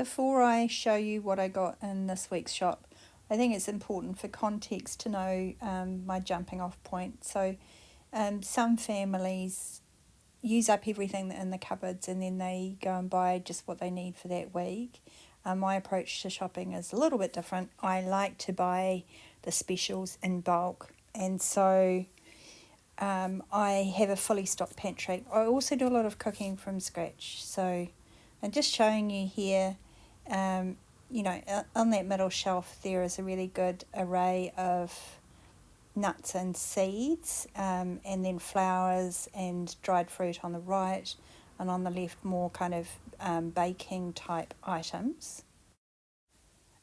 Before I show you what I got in this week's shop, I think it's important for context to know my jumping off point. So some families use up everything in the cupboards and then they go and buy just what they need for that week. My approach to shopping is a little bit different. I like to buy the specials in bulk, and so I have a fully stocked pantry. I also do a lot of cooking from scratch, so I'm just showing you here, you know, on that middle shelf there is a really good array of nuts and seeds, and then flowers and dried fruit on the right, and on the left more kind of baking type items.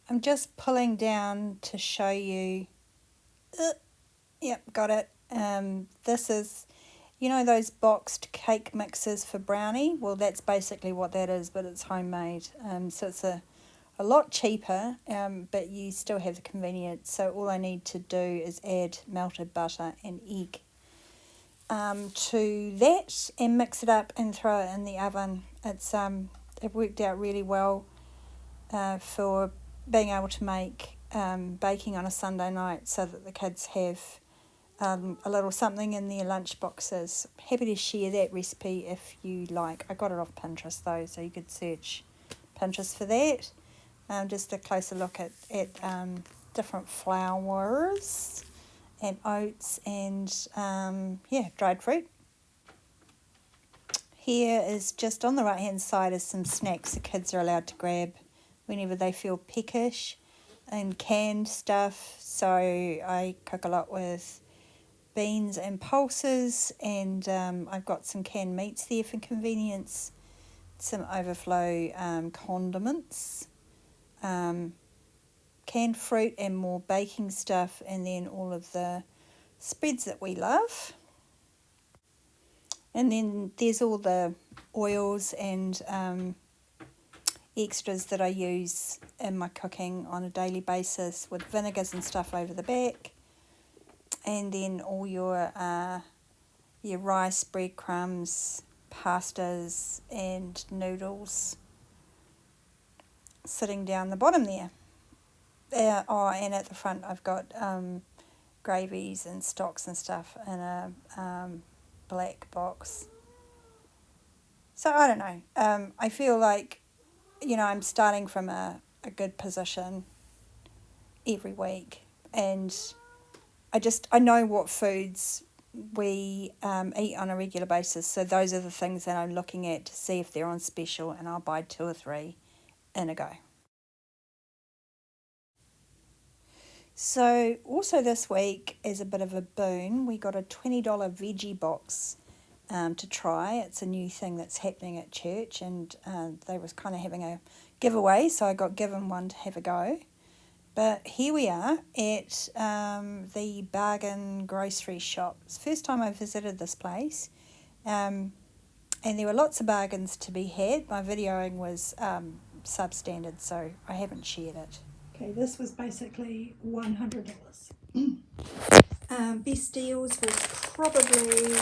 I'm just pulling down to show you, yep, got it. This is, you know, those boxed cake mixes for brownie? Well, that's basically what that is, but it's homemade. So it's a lot cheaper, but you still have the convenience. So all I need to do is add melted butter and egg to that and mix it up and throw it in the oven. It worked out really well for being able to make baking on a Sunday night so that the kids have a little something in their lunch boxes. Happy to share that recipe if you like. I got it off Pinterest though, so you could search Pinterest for that. Just a closer look at different flours and oats and dried fruit. Here is just on the right hand side is some snacks the kids are allowed to grab whenever they feel peckish, and canned stuff. So I cook a lot with beans and pulses, and I've got some canned meats there for convenience, some overflow condiments, canned fruit and more baking stuff, and then all of the spreads that we love. And then there's all the oils and extras that I use in my cooking on a daily basis, with vinegars and stuff over the back. And then all your rice, breadcrumbs, pastas and noodles sitting down the bottom there. And at the front I've got gravies and stocks and stuff in a black box. So I don't know. I feel like, you know, I'm starting from a good position every week, and I know what foods we eat on a regular basis, so those are the things that I'm looking at to see if they're on special, and I'll buy 2 or 3 in a go. So also this week, as a bit of a boon, we got a $20 veggie box to try. It's a new thing that's happening at church, and they was kind of having a giveaway, so I got given one to have a go. But here we are at the bargain grocery shop. It's the first time I visited this place, and there were lots of bargains to be had. My videoing was substandard, so I haven't shared it. Okay, this was basically $100. Best deals was probably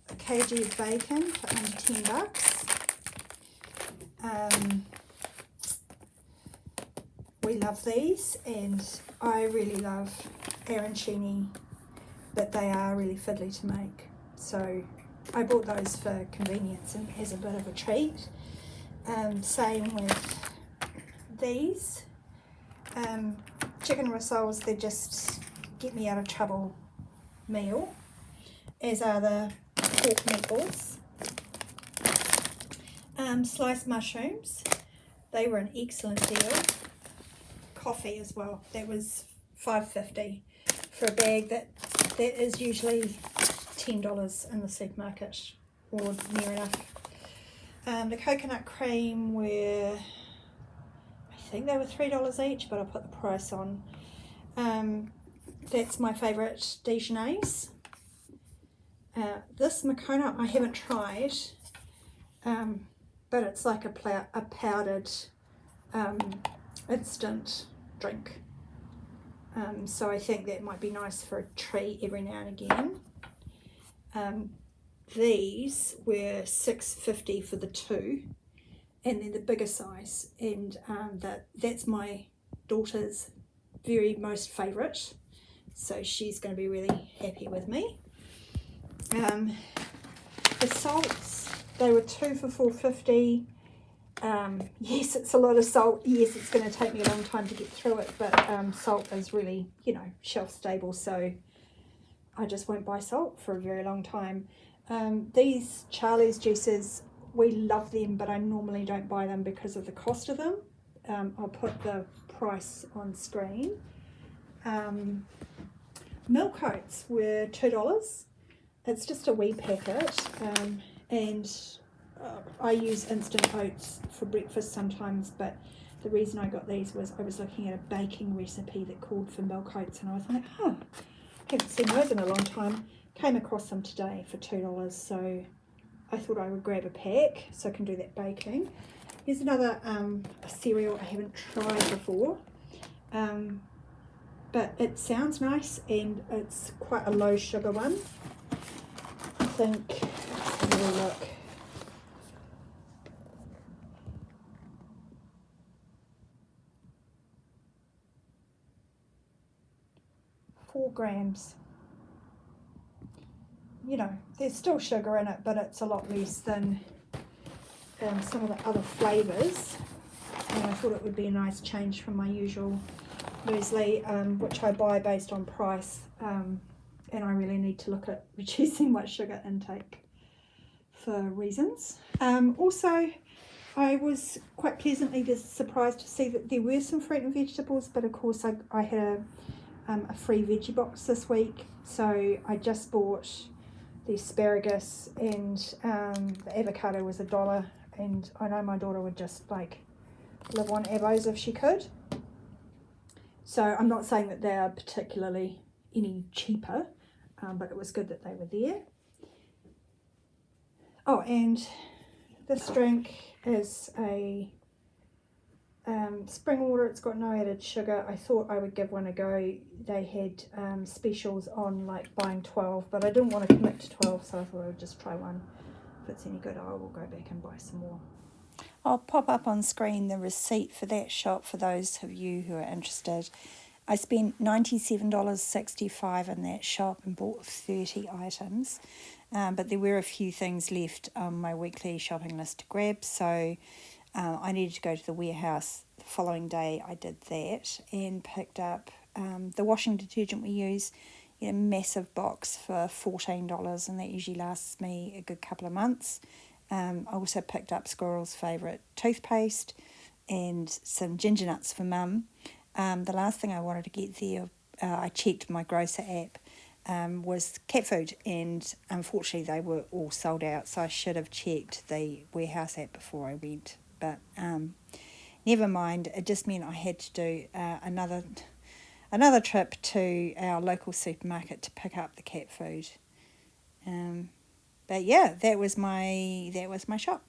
a kg of bacon for under $10. We love these, and I really love arancini, but they are really fiddly to make. So I bought those for convenience and as a bit of a treat. Same with these. Chicken rissoles, they just get me out of trouble meal, as are the pork meatballs. Sliced mushrooms, they were an excellent deal. Coffee as well, that was $5.50 for a bag that is usually $10 in the supermarket, or near enough. The coconut cream were, I think they were $3 each, but I'll put the price on. That's my favourite Dijonnaise. This Moccona I haven't tried, but it's like a powdered instant drink. So I think that might be nice for a treat every now and again. These were $6.50 for the 2, and then the bigger size, and that's my daughter's very most favourite, so she's going to be really happy with me. The salts, they were 2 for $4.50. Yes, it's a lot of salt. Yes, it's going to take me a long time to get through it, but salt is really, shelf stable, so I just won't buy salt for a very long time. These Charlie's juices, we love them, but I normally don't buy them because of the cost of them. I'll put the price on screen. Milk oats were $2. It's just a wee packet, and I use instant oats for breakfast sometimes, but the reason I got these was I was looking at a baking recipe that called for milk oats, and I was like, haven't seen those in a long time. Came across them today for $2, so I thought I would grab a pack so I can do that baking. Here's another a cereal I haven't tried before, but it sounds nice, and it's quite a low sugar one. I think, let's have a little look. Four grams. There's still sugar in it, but it's a lot less than some of the other flavours. And I thought it would be a nice change from my usual muesli, which I buy based on price. And I really need to look at reducing my sugar intake for reasons. Also, I was quite pleasantly surprised to see that there were some fruit and vegetables, but of course I had a free veggie box this week, so I just bought the asparagus, and the avocado was $1, and I know my daughter would just live on avos if she could. So I'm not saying that they are particularly any cheaper, but it was good that they were there. Oh, and this drink is a spring water. It's got no added sugar. I thought I would give one a go. They had specials on buying 12, but I didn't want to commit to 12, so I thought I would just try one. If it's any good, I will go back and buy some more. I'll pop up on screen the receipt for that shop for those of you who are interested. I spent $97.65 in that shop and bought 30 items, but there were a few things left on my weekly shopping list to grab, so I needed to go to the warehouse. The following day I did that and picked up the washing detergent we use in a massive box for $14, and that usually lasts me a good couple of months. I also picked up Squirrel's favourite toothpaste and some ginger nuts for Mum. The last thing I wanted to get there, I checked my grocer app, was cat food, and unfortunately they were all sold out, so I should have checked the warehouse app before I went. But never mind, it just meant I had to do another trip to our local supermarket to pick up the cat food. But yeah, that was my shop.